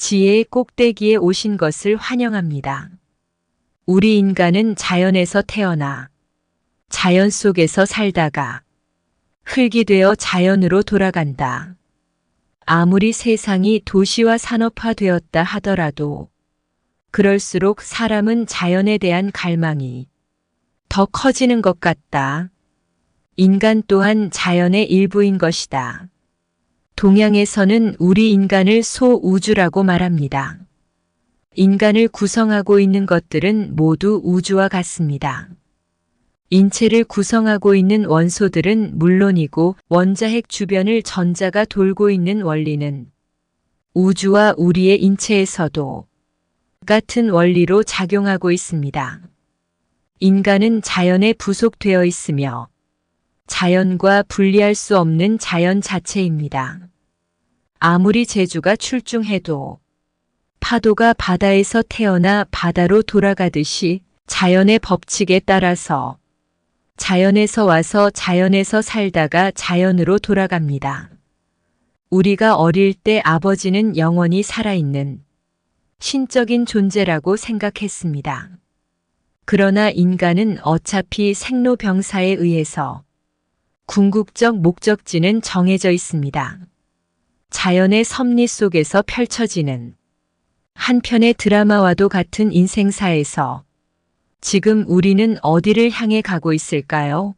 지혜의 꼭대기에 오신 것을 환영합니다. 우리 인간은 자연에서 태어나 자연 속에서 살다가 흙이 되어 자연으로 돌아간다. 아무리 세상이 도시화 산업화되었다 하더라도 그럴수록 사람은 자연에 대한 갈망이 더 커지는 것 같다. 인간 또한 자연의 일부인 것이다. 동양에서는 우리 인간을 소우주라고 말합니다. 인간을 구성하고 있는 것들은 모두 우주와 같습니다. 인체를 구성하고 있는 원소들은 물론이고 원자핵 주변을 전자가 돌고 있는 원리는 우주와 우리의 인체에서도 같은 원리로 작용하고 있습니다. 인간은 자연에 부속되어 있으며 자연과 분리할 수 없는 자연 자체입니다. 아무리 재주가 출중해도 파도가 바다에서 태어나 바다로 돌아가듯이 자연의 법칙에 따라서 자연에서 와서 자연에서 살다가 자연으로 돌아갑니다. 우리가 어릴 때 아버지는 영원히 살아있는 신적인 존재라고 생각했습니다. 그러나 인간은 어차피 생로병사에 의해서 궁극적 목적지는 정해져 있습니다. 자연의 섭리 속에서 펼쳐지는 한 편의 드라마와도 같은 인생사에서 지금 우리는 어디를 향해 가고 있을까요?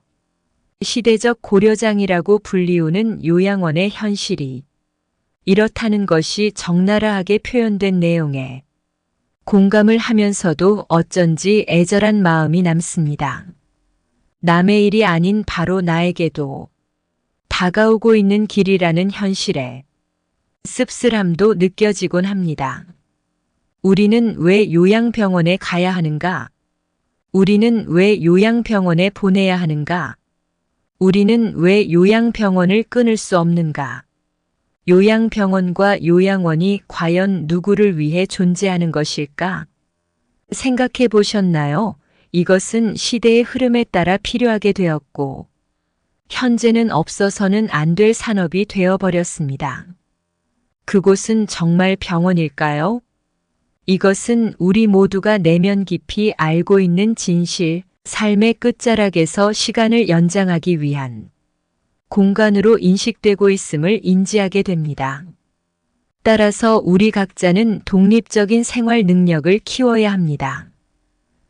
시대적 고려장이라고 불리우는 요양원의 현실이 이렇다는 것이 적나라하게 표현된 내용에 공감을 하면서도 어쩐지 애절한 마음이 남습니다. 남의 일이 아닌 바로 나에게도 다가오고 있는 길이라는 현실에 씁쓸함도 느껴지곤 합니다. 우리는 왜 요양병원에 가야 하는가? 우리는 왜 요양병원에 보내야 하는가? 우리는 왜 요양병원을 끊을 수 없는가? 요양병원과 요양원이 과연 누구를 위해 존재하는 것일까? 생각해 보셨나요? 이것은 시대의 흐름에 따라 필요하게 되었고, 현재는 없어서는 안 될 산업이 되어버렸습니다. 그곳은 정말 병원일까요? 이것은 우리 모두가 내면 깊이 알고 있는 진실, 삶의 끝자락에서 시간을 연장하기 위한 공간으로 인식되고 있음을 인지하게 됩니다. 따라서 우리 각자는 독립적인 생활 능력을 키워야 합니다.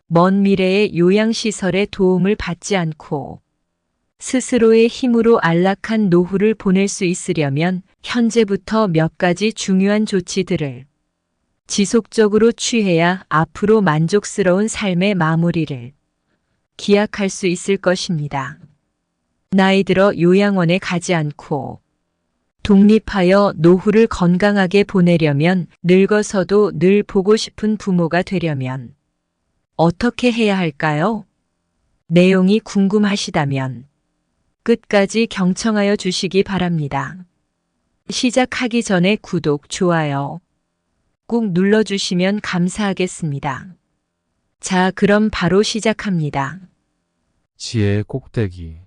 먼 미래의 요양시설의 도움을 받지 않고 스스로의 힘으로 안락한 노후를 보낼 수 있으려면 현재부터 몇 가지 중요한 조치들을 지속적으로 취해야 앞으로 만족스러운 삶의 마무리를 기약할 수 있을 것입니다. 나이 들어 요양원에 가지 않고 독립하여 노후를 건강하게 보내려면 늙어서도 늘 보고 싶은 부모가 되려면 어떻게 해야 할까요? 내용이 궁금하시다면 끝까지 경청하여 주시기 바랍니다. 시작하기 전에 구독, 좋아요 꾹 눌러주시면 감사하겠습니다. 자, 그럼 바로 시작합니다. 지혜의 꼭대기.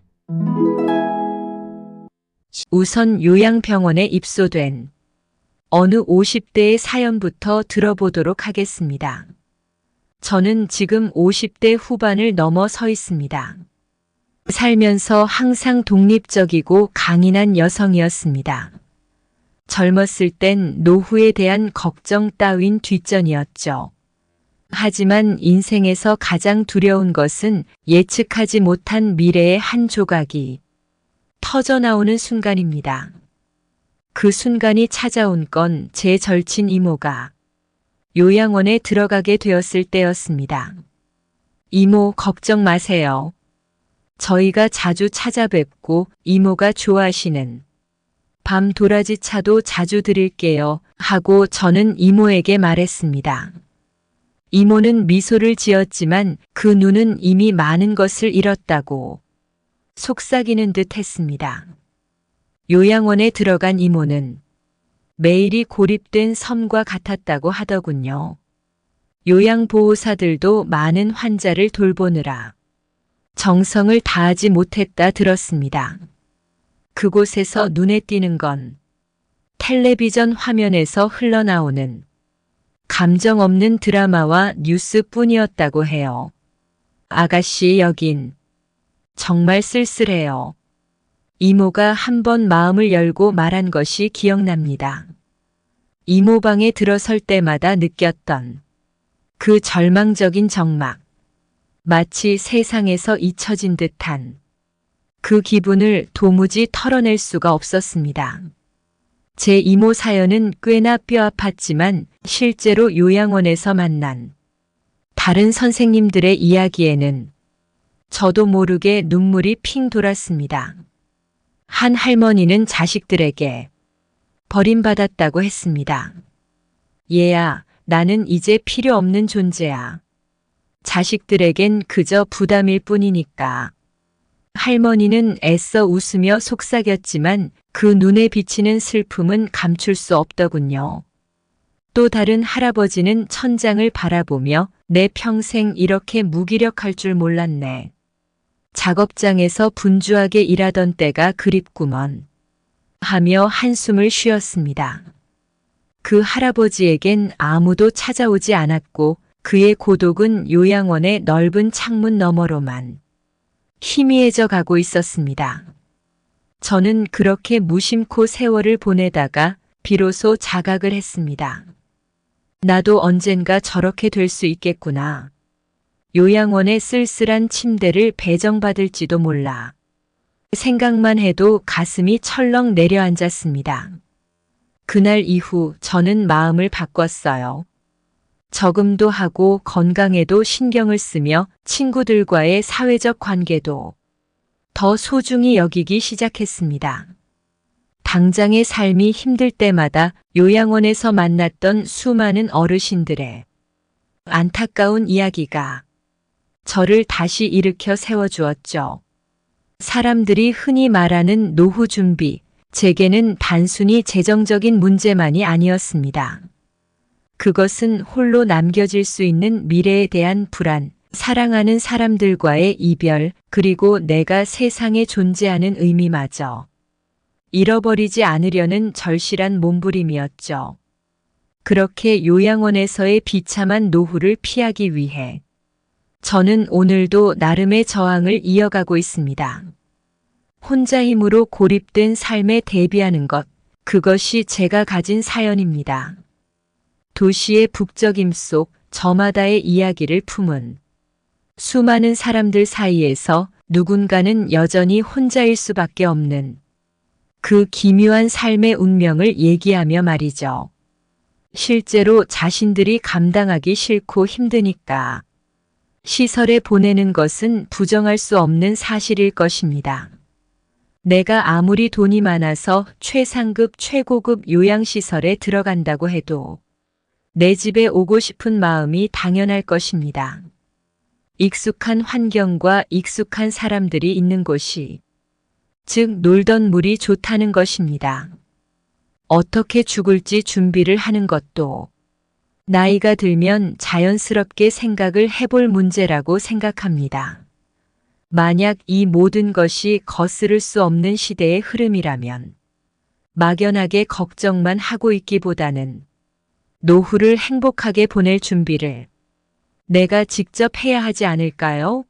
우선 요양병원에 입소된 어느 50대의 사연부터 들어보도록 하겠습니다. 저는 지금 50대 후반을 넘어 서 있습니다. 살면서 항상 독립적이고 강인한 여성이었습니다. 젊었을 땐 노후에 대한 걱정 따윈 뒷전이었죠. 하지만 인생에서 가장 두려운 것은 예측하지 못한 미래의 한 조각이 터져나오는 순간입니다. 그 순간이 찾아온 건 제 절친 이모가 요양원에 들어가게 되었을 때였습니다. 이모, 걱정 마세요. 저희가 자주 찾아뵙고 이모가 좋아하시는 밤 도라지 차도 자주 드릴게요 하고 저는 이모에게 말했습니다. 이모는 미소를 지었지만 그 눈은 이미 많은 것을 잃었다고 속삭이는 듯 했습니다. 요양원에 들어간 이모는 매일이 고립된 섬과 같았다고 하더군요. 요양보호사들도 많은 환자를 돌보느라 정성을 다하지 못했다 들었습니다. 그곳에서 눈에 띄는 건 텔레비전 화면에서 흘러나오는 감정 없는 드라마와 뉴스뿐이었다고 해요. 아가씨 여긴 정말 쓸쓸해요. 이모가 한 번 마음을 열고 말한 것이 기억납니다. 이모 방에 들어설 때마다 느꼈던 그 절망적인 적막, 마치 세상에서 잊혀진 듯한 그 기분을 도무지 털어낼 수가 없었습니다. 제 이모 사연은 꽤나 뼈아팠지만 실제로 요양원에서 만난 다른 선생님들의 이야기에는 저도 모르게 눈물이 핑 돌았습니다. 한 할머니는 자식들에게 버림받았다고 했습니다. 얘야, 나는 이제 필요 없는 존재야. 자식들에겐 그저 부담일 뿐이니까. 할머니는 애써 웃으며 속삭였지만 그 눈에 비치는 슬픔은 감출 수 없더군요. 또 다른 할아버지는 천장을 바라보며 내 평생 이렇게 무기력할 줄 몰랐네. 작업장에서 분주하게 일하던 때가 그립구먼. 하며 한숨을 쉬었습니다. 그 할아버지에겐 아무도 찾아오지 않았고 그의 고독은 요양원의 넓은 창문 너머로만 희미해져 가고 있었습니다. 저는 그렇게 무심코 세월을 보내다가 비로소 자각을 했습니다. 나도 언젠가 저렇게 될 수 있겠구나. 요양원의 쓸쓸한 침대를 배정받을지도 몰라. 생각만 해도 가슴이 철렁 내려앉았습니다. 그날 이후 저는 마음을 바꿨어요. 저금도 하고 건강에도 신경을 쓰며 친구들과의 사회적 관계도 더 소중히 여기기 시작했습니다. 당장의 삶이 힘들 때마다 요양원에서 만났던 수많은 어르신들의 안타까운 이야기가 저를 다시 일으켜 세워주었죠. 사람들이 흔히 말하는 노후 준비, 제게는 단순히 재정적인 문제만이 아니었습니다. 그것은 홀로 남겨질 수 있는 미래에 대한 불안, 사랑하는 사람들과의 이별, 그리고 내가 세상에 존재하는 의미마저 잃어버리지 않으려는 절실한 몸부림이었죠. 그렇게 요양원에서의 비참한 노후를 피하기 위해 저는 오늘도 나름의 저항을 이어가고 있습니다. 혼자 힘으로 고립된 삶에 대비하는 것, 그것이 제가 가진 사연입니다. 도시의 북적임 속 저마다의 이야기를 품은 수많은 사람들 사이에서 누군가는 여전히 혼자일 수밖에 없는 그 기묘한 삶의 운명을 얘기하며 말이죠. 실제로 자신들이 감당하기 싫고 힘드니까 시설에 보내는 것은 부정할 수 없는 사실일 것입니다. 내가 아무리 돈이 많아서 최상급 최고급 요양시설에 들어간다고 해도 내 집에 오고 싶은 마음이 당연할 것입니다. 익숙한 환경과 익숙한 사람들이 있는 곳이, 즉 놀던 물이 좋다는 것입니다. 어떻게 죽을지 준비를 하는 것도 나이가 들면 자연스럽게 생각을 해볼 문제라고 생각합니다. 만약 이 모든 것이 거스를 수 없는 시대의 흐름이라면 막연하게 걱정만 하고 있기보다는 노후를 행복하게 보낼 준비를 내가 직접 해야 하지 않을까요?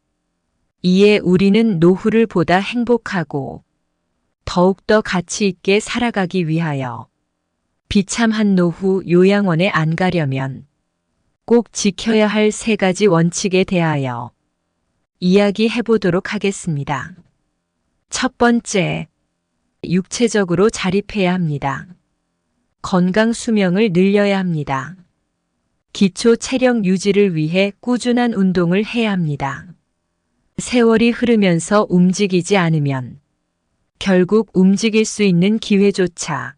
이에 우리는 노후를 보다 행복하고 더욱더 가치 있게 살아가기 위하여 비참한 노후 요양원에 안 가려면 꼭 지켜야 할 3가지 원칙에 대하여 이야기해 보도록 하겠습니다. 첫 번째, 육체적으로 자립해야 합니다. 건강 수명을 늘려야 합니다. 기초 체력 유지를 위해 꾸준한 운동을 해야 합니다. 세월이 흐르면서 움직이지 않으면 결국 움직일 수 있는 기회조차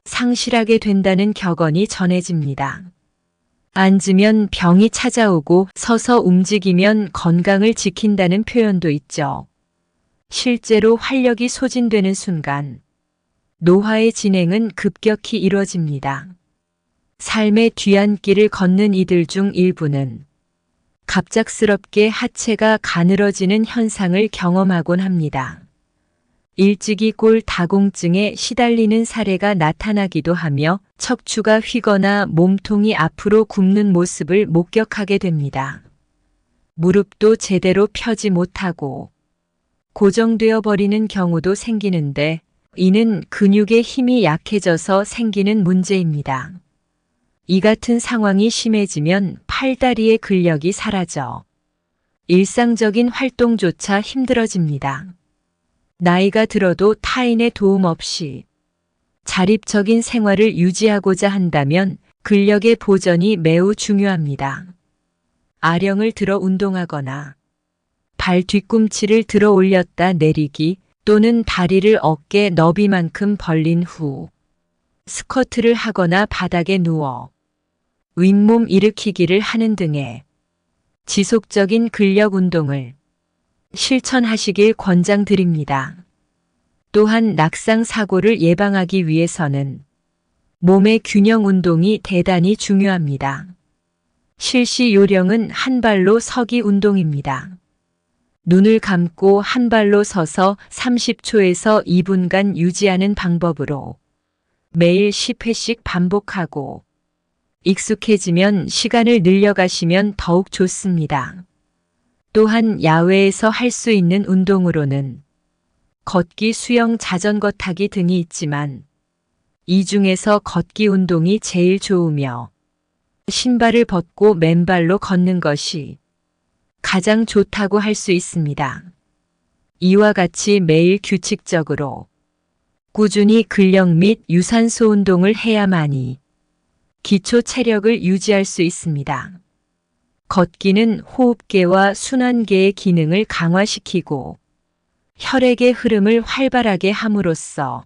상실하게 된다는 격언이 전해집니다. 앉으면 병이 찾아오고 서서 움직이면 건강을 지킨다는 표현도 있죠. 실제로 활력이 소진되는 순간 노화의 진행은 급격히 이뤄집니다. 삶의 뒤안길을 걷는 이들 중 일부는 갑작스럽게 하체가 가늘어지는 현상을 경험하곤 합니다. 일찍이 다공증에 시달리는 사례가 나타나기도 하며 척추가 휘거나 몸통이 앞으로 굽는 모습을 목격하게 됩니다. 무릎도 제대로 펴지 못하고 고정되어 버리는 경우도 생기는데 이는 근육의 힘이 약해져서 생기는 문제입니다. 이 같은 상황이 심해지면 팔다리의 근력이 사라져 일상적인 활동조차 힘들어집니다. 나이가 들어도 타인의 도움 없이 자립적인 생활을 유지하고자 한다면 근력의 보전이 매우 중요합니다. 아령을 들어 운동하거나 발 뒤꿈치를 들어 올렸다 내리기 또는 다리를 어깨 너비만큼 벌린 후 스쿼트를 하거나 바닥에 누워 윗몸 일으키기를 하는 등의 지속적인 근력 운동을 실천하시길 권장드립니다. 또한 낙상 사고를 예방하기 위해서는 몸의 균형 운동이 대단히 중요합니다. 실시 요령은 한 발로 서기 운동입니다. 눈을 감고 한 발로 서서 30초에서 2분간 유지하는 방법으로 매일 10회씩 반복하고 익숙해지면 시간을 늘려가시면 더욱 좋습니다. 또한 야외에서 할 수 있는 운동으로는 걷기, 수영, 자전거 타기 등이 있지만 이 중에서 걷기 운동이 제일 좋으며 신발을 벗고 맨발로 걷는 것이 가장 좋다고 할 수 있습니다. 이와 같이 매일 규칙적으로 꾸준히 근력 및 유산소 운동을 해야만이 기초 체력을 유지할 수 있습니다. 걷기는 호흡계와 순환계의 기능을 강화시키고 혈액의 흐름을 활발하게 함으로써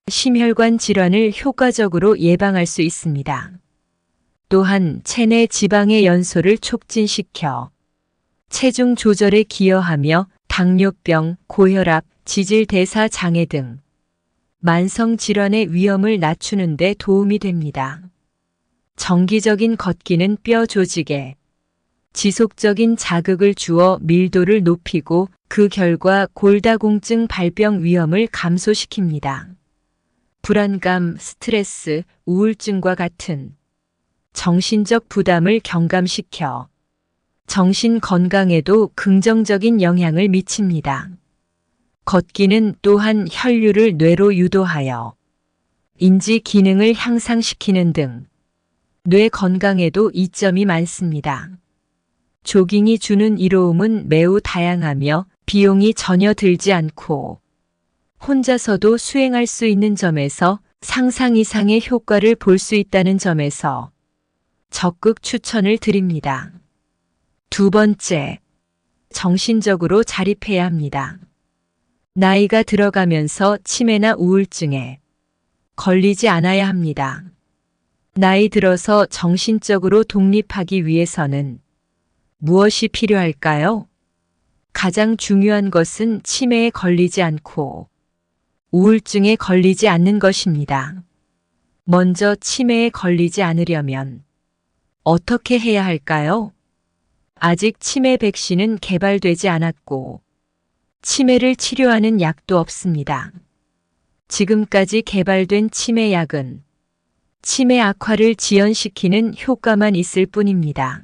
심혈관 질환을 효과적으로 예방할 수 있습니다. 또한 체내 지방의 연소를 촉진시켜 체중 조절에 기여하며 당뇨병, 고혈압, 지질대사 장애 등 만성 질환의 위험을 낮추는 데 도움이 됩니다. 정기적인 걷기는 뼈 조직에 지속적인 자극을 주어 밀도를 높이고 그 결과 골다공증 발병 위험을 감소시킵니다. 불안감, 스트레스, 우울증과 같은 정신적 부담을 경감시켜 정신 건강에도 긍정적인 영향을 미칩니다. 걷기는 또한 혈류를 뇌로 유도하여 인지 기능을 향상시키는 등 뇌 건강에도 이점이 많습니다. 조깅이 주는 이로움은 매우 다양하며 비용이 전혀 들지 않고 혼자서도 수행할 수 있는 점에서 상상 이상의 효과를 볼 수 있다는 점에서 적극 추천을 드립니다. 두 번째, 정신적으로 자립해야 합니다. 나이가 들어가면서 치매나 우울증에 걸리지 않아야 합니다. 나이 들어서 정신적으로 독립하기 위해서는 무엇이 필요할까요? 가장 중요한 것은 치매에 걸리지 않고 우울증에 걸리지 않는 것입니다. 먼저 치매에 걸리지 않으려면 어떻게 해야 할까요? 아직 치매 백신은 개발되지 않았고 치매를 치료하는 약도 없습니다. 지금까지 개발된 치매약은 치매 악화를 지연시키는 효과만 있을 뿐입니다.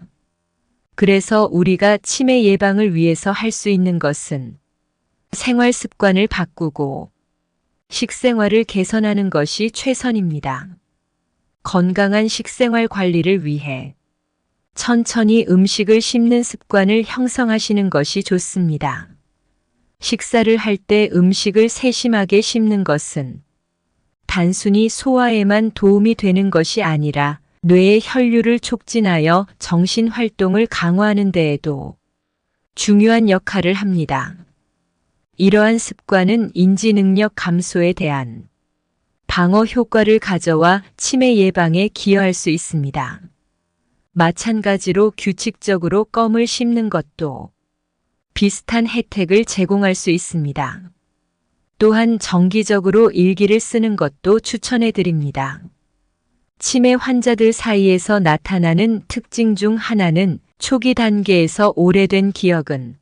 그래서 우리가 치매 예방을 위해서 할 수 있는 것은 생활 습관을 바꾸고 식생활을 개선하는 것이 최선입니다. 건강한 식생활 관리를 위해 천천히 음식을 씹는 습관을 형성하시는 것이 좋습니다. 식사를 할 때 음식을 세심하게 씹는 것은 단순히 소화에만 도움이 되는 것이 아니라 뇌의 혈류를 촉진하여 정신 활동을 강화하는 데에도 중요한 역할을 합니다. 이러한 습관은 인지 능력 감소에 대한 방어 효과를 가져와 치매 예방에 기여할 수 있습니다. 마찬가지로 규칙적으로 껌을 씹는 것도 비슷한 혜택을 제공할 수 있습니다. 또한 정기적으로 일기를 쓰는 것도 추천해 드립니다. 치매 환자들 사이에서 나타나는 특징 중 하나는 초기 단계에서 오래된 기억은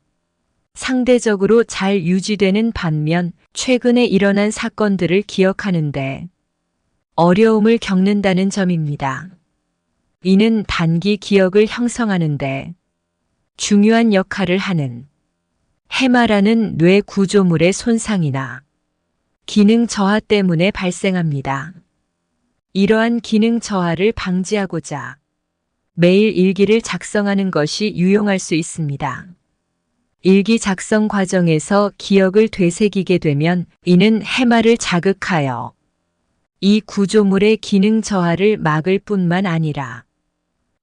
상대적으로 잘 유지되는 반면 최근에 일어난 사건들을 기억하는데 어려움을 겪는다는 점입니다. 이는 단기 기억을 형성하는데 중요한 역할을 하는 해마라는 뇌 구조물의 손상이나 기능 저하 때문에 발생합니다. 이러한 기능 저하를 방지하고자 매일 일기를 작성하는 것이 유용할 수 있습니다. 일기 작성 과정에서 기억을 되새기게 되면 이는 해마를 자극하여 이 구조물의 기능 저하를 막을 뿐만 아니라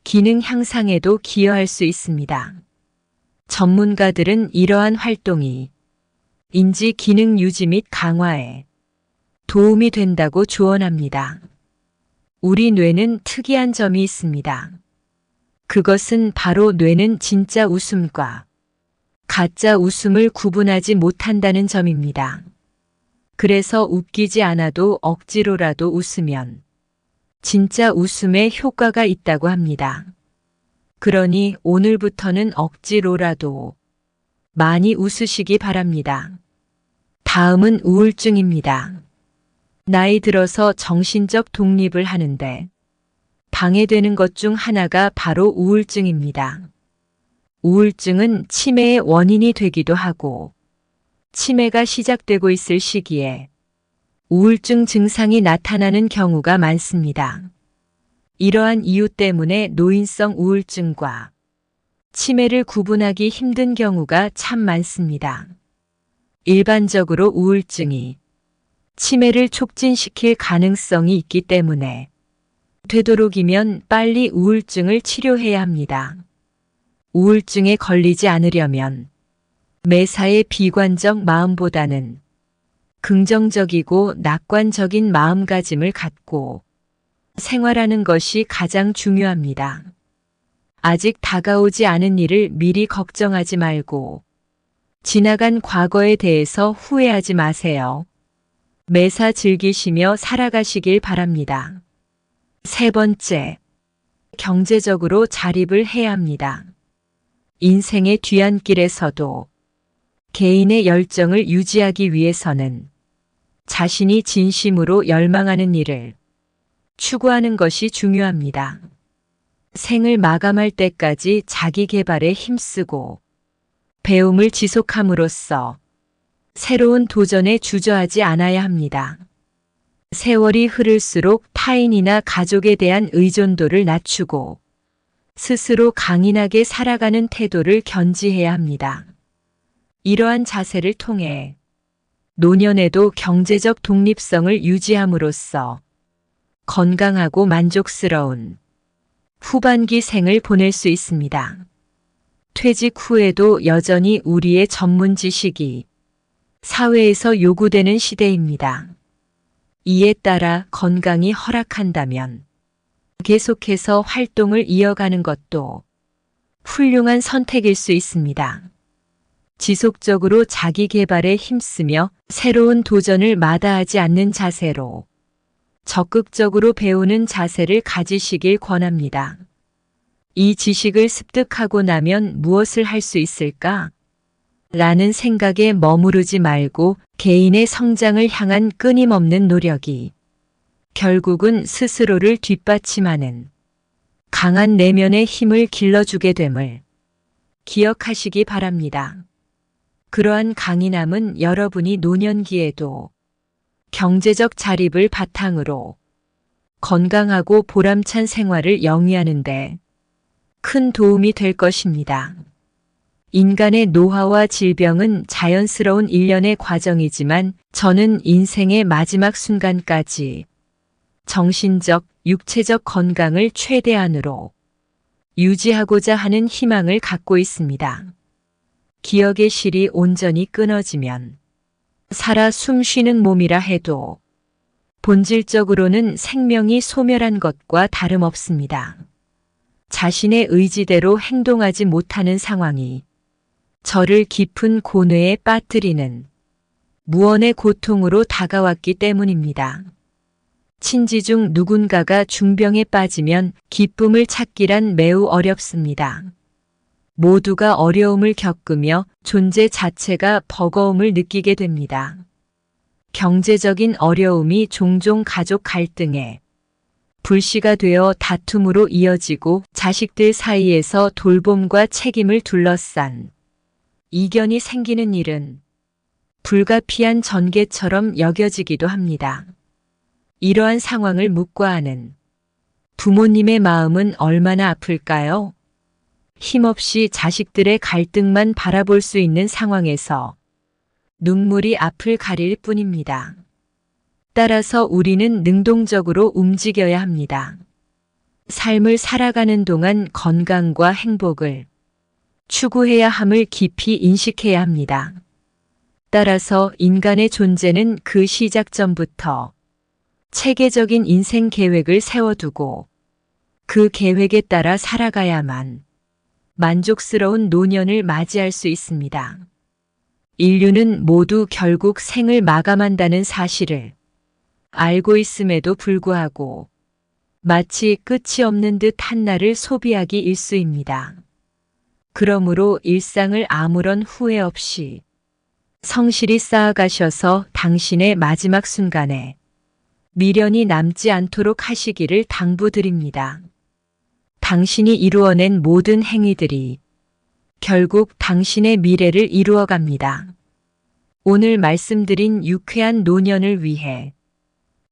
기능 향상에도 기여할 수 있습니다. 전문가들은 이러한 활동이 인지 기능 유지 및 강화에 도움이 된다고 조언합니다. 우리 뇌는 특이한 점이 있습니다. 그것은 바로 뇌는 진짜 웃음과 가짜 웃음을 구분하지 못한다는 점입니다. 그래서 웃기지 않아도 억지로라도 웃으면 진짜 웃음에 효과가 있다고 합니다. 그러니 오늘부터는 억지로라도 많이 웃으시기 바랍니다. 다음은 우울증입니다. 나이 들어서 정신적 독립을 하는데 방해되는 것 중 하나가 바로 우울증입니다. 우울증은 치매의 원인이 되기도 하고 치매가 시작되고 있을 시기에 우울증 증상이 나타나는 경우가 많습니다. 이러한 이유 때문에 노인성 우울증과 치매를 구분하기 힘든 경우가 참 많습니다. 일반적으로 우울증이 치매를 촉진시킬 가능성이 있기 때문에 되도록이면 빨리 우울증을 치료해야 합니다. 우울증에 걸리지 않으려면 매사에 비관적 마음보다는 긍정적이고 낙관적인 마음가짐을 갖고 생활하는 것이 가장 중요합니다. 아직 다가오지 않은 일을 미리 걱정하지 말고 지나간 과거에 대해서 후회하지 마세요. 매사 즐기시며 살아가시길 바랍니다. 세 번째, 경제적으로 자립을 해야 합니다. 인생의 뒤안길에서도 개인의 열정을 유지하기 위해서는 자신이 진심으로 열망하는 일을 추구하는 것이 중요합니다. 생을 마감할 때까지 자기 개발에 힘쓰고 배움을 지속함으로써 새로운 도전에 주저하지 않아야 합니다. 세월이 흐를수록 타인이나 가족에 대한 의존도를 낮추고 스스로 강인하게 살아가는 태도를 견지해야 합니다. 이러한 자세를 통해 노년에도 경제적 독립성을 유지함으로써 건강하고 만족스러운 후반기 생을 보낼 수 있습니다. 퇴직 후에도 여전히 우리의 전문 지식이 사회에서 요구되는 시대입니다. 이에 따라 건강이 허락한다면 계속해서 활동을 이어가는 것도 훌륭한 선택일 수 있습니다. 지속적으로 자기 개발에 힘쓰며 새로운 도전을 마다하지 않는 자세로 적극적으로 배우는 자세를 가지시길 권합니다. 이 지식을 습득하고 나면 무엇을 할 수 있을까? 라는 생각에 머무르지 말고 개인의 성장을 향한 끊임없는 노력이 결국은 스스로를 뒷받침하는 강한 내면의 힘을 길러주게 됨을 기억하시기 바랍니다. 그러한 강인함은 여러분이 노년기에도 경제적 자립을 바탕으로 건강하고 보람찬 생활을 영위하는데 큰 도움이 될 것입니다. 인간의 노화와 질병은 자연스러운 일련의 과정이지만 저는 인생의 마지막 순간까지 정신적, 육체적 건강을 최대한으로 유지하고자 하는 희망을 갖고 있습니다. 기억의 실이 온전히 끊어지면 살아 숨쉬는 몸이라 해도 본질적으로는 생명이 소멸한 것과 다름없습니다. 자신의 의지대로 행동하지 못하는 상황이 저를 깊은 고뇌에 빠뜨리는 무언의 고통으로 다가왔기 때문입니다. 친지 중 누군가가 중병에 빠지면 기쁨을 찾기란 매우 어렵습니다. 모두가 어려움을 겪으며 존재 자체가 버거움을 느끼게 됩니다. 경제적인 어려움이 종종 가족 갈등에 불씨가 되어 다툼으로 이어지고 자식들 사이에서 돌봄과 책임을 둘러싼 이견이 생기는 일은 불가피한 전개처럼 여겨지기도 합니다. 이러한 상황을 묵과하는 부모님의 마음은 얼마나 아플까요? 힘없이 자식들의 갈등만 바라볼 수 있는 상황에서 눈물이 앞을 가릴 뿐입니다. 따라서 우리는 능동적으로 움직여야 합니다. 삶을 살아가는 동안 건강과 행복을 추구해야 함을 깊이 인식해야 합니다. 따라서 인간의 존재는 그 시작 전부터 체계적인 인생 계획을 세워두고 그 계획에 따라 살아가야만 만족스러운 노년을 맞이할 수 있습니다. 인류는 모두 결국 생을 마감한다는 사실을 알고 있음에도 불구하고 마치 끝이 없는 듯 한날을 소비하기 일쑤입니다. 그러므로 일상을 아무런 후회 없이 성실히 쌓아가셔서 당신의 마지막 순간에 미련이 남지 않도록 하시기를 당부드립니다. 당신이 이루어낸 모든 행위들이 결국 당신의 미래를 이루어갑니다. 오늘 말씀드린 유쾌한 노년을 위해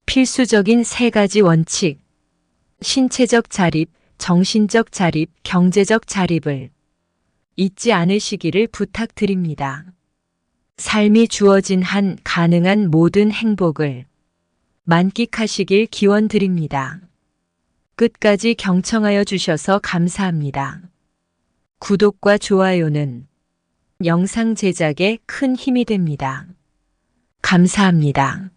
필수적인 3가지 원칙, 신체적 자립, 정신적 자립, 경제적 자립을 잊지 않으시기를 부탁드립니다. 삶이 주어진 한 가능한 모든 행복을 만끽하시길 기원드립니다. 끝까지 경청하여 주셔서 감사합니다. 구독과 좋아요는 영상 제작에 큰 힘이 됩니다. 감사합니다.